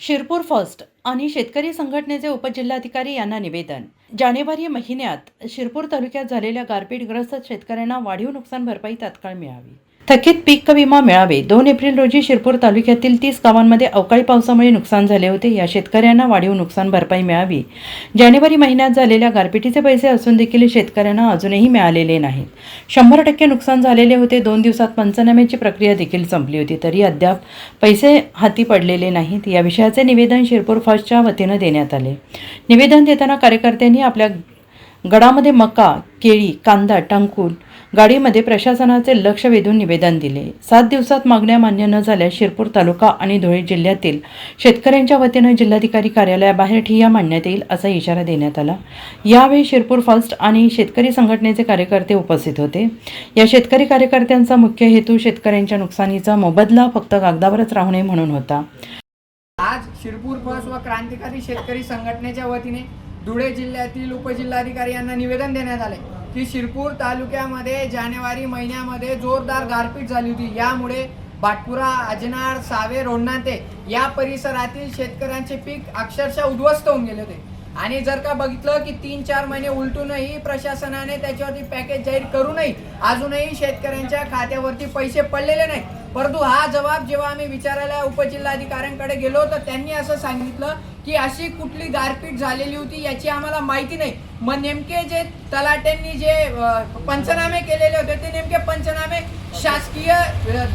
Shirpur first आणि शेतकरी संघटनेचे उपजिल्हाधिकारी यांना निवेदन। जानेवारी महिन्यात शिरपूर तालुक्यात झालेल्या गारपीटग्रस्त शेतकऱ्यांना वाढीव नुकसान भरपाई तात्काळ मिळावी। थकीत पीक विमा मिळावे। 2 एप्रिल रोजी शिरपूर तालुक्यातील 30 गावांमध्ये अवकाळी पावसामुळे नुकसान झाले होते। या शेतकऱ्यांना वाढीव नुकसान भरपाई मिळावी। जानेवारी महिन्यात झालेल्या गारपीटीचे पैसे असून देखील शेतकऱ्यांना अजूनही मिळालेले नाहीत। 100% नुकसान झालेले होते। 2 दिवसात पंचनाम्याची प्रक्रिया देखील संपली होती, तरी अद्याप पैसे हाती पडलेले नाहीत। या विषयाचे निवेदन शिरपूर फर्स्टच्या वतीने देण्यात आले। निवेदन देताना कार्यकर्त्यांनी आपल्या गडामध्ये मका, केळी, कांदा टाकून गाडीमध्ये प्रशासनाचे लक्ष वेधून निवेदन दिले। 7 दिवसात मागण्या मान्य न झाल्यास शिरपूर तालुका आणि धुळे जिल्ह्यातील शेतकऱ्यांच्या वतीने जिल्हाधिकारी कार्यालयाबाहेर ठिय्या मांडण्यात येईल असा इशारा देण्यात आला। यावेळी शिरपूर फर्स्ट आणि शेतकरी संघटनेचे कार्यकर्ते उपस्थित होते। या शेतकरी कार्यकर्त्यांचा मुख्य हेतू शेतकऱ्यांच्या नुकसानीचा मोबदला फक्त कागदावरच राहू नये म्हणून होता। आज शिरपूर फर्स्ट व क्रांतिकारी शेतकरी संघटनेच्या वतीने धुळे जिल्ह्यातील उपजिल्हाधिकारी यांना निवेदन देण्यात आले की शिरपूर तालुक्यामध्ये जानेवारी महिन्यामध्ये जोरदार गारपीट झाली होती। यामुळे भाटपुरा, अजनाळ, सावे, रोणाते या परिसरातील शेतकऱ्यांचे पीक अक्षरशः उद्ध्वस्त होऊन गेले होते। आणि जर का बघितलं की 3-4 महिने उलटूनही प्रशासनाने त्याच्यावरती पॅकेज जाहीर करूनही अजूनही शेतकऱ्यांच्या खात्यावरती पैसे पडलेले नाही। परंतु हा जबाब जेव्हा आम्ही विचारायला उपजिल्हाधिकाऱ्यांकडे गेलो तर त्यांनी असं सांगितलं की अशी कुठली गारपीट झालेली होती याची आम्हाला माहिती नाही। मग नेमके जे तलाट्यांनी जे पंचनामे केलेले होते ते नेमके पंचनामे शासकीय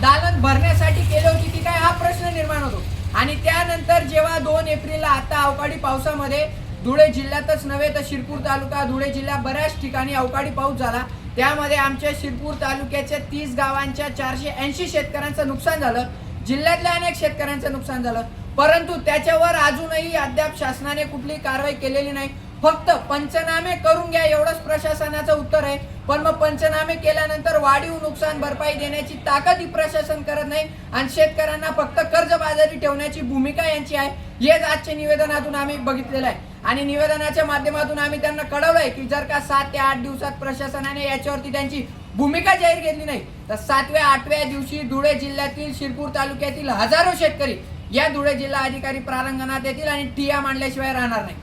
दालन भरण्यासाठी केले होते की काय, हा प्रश्न निर्माण होतो। आणि त्यानंतर जेव्हा 2 एप्रिलला आता अवकाळी पावसामध्ये धुळे जिल्ह्यातच नव्हे तर शिरपूर तालुका, धुळे जिल्हा बऱ्याच ठिकाणी अवकाळी पाऊस झाला। त्यामध्ये आमच्या शिरपूर तालुक्याच्या 30 गावांच्या 480 शेतकऱ्यांचं नुकसान झालं। जिल्ह्यातल्या अनेक शेतकऱ्यांचं नुकसान झालं, परंतु त्याच्यावर अजूनही अद्याप शासनाने कुठली कारवाई केलेली नाही। फक्त पंचनामे करून घ्या एवढंच प्रशासनाचं उत्तर आहे। पण मग पंचनामे केल्यानंतर वाढीव नुकसान भरपाई देण्याची ताकद ही प्रशासन करत नाही आणि शेतकऱ्यांना फक्त कर्जबाजारी ठेवण्याची भूमिका यांची आहे। हेच आजच्या निवेदनातून आम्ही बघितलेलं आहे आणि निवेदनाच्या माध्यमातून आम्ही त्यांना कळवलंय की जर का 7 ते 8 दिवसात प्रशासनाने याच्यावरती त्यांची भूमिका जाहीर केली नाही तर 7व्या-8व्या दिवशी धुळे जिल्ह्यातील शिरपूर तालुक्यातील हजारो शेतकरी या धुळे जिल्हा अधिकारी प्रांगणात येतील आणि ठिय्या मांडल्याशिवाय राहणार नाही।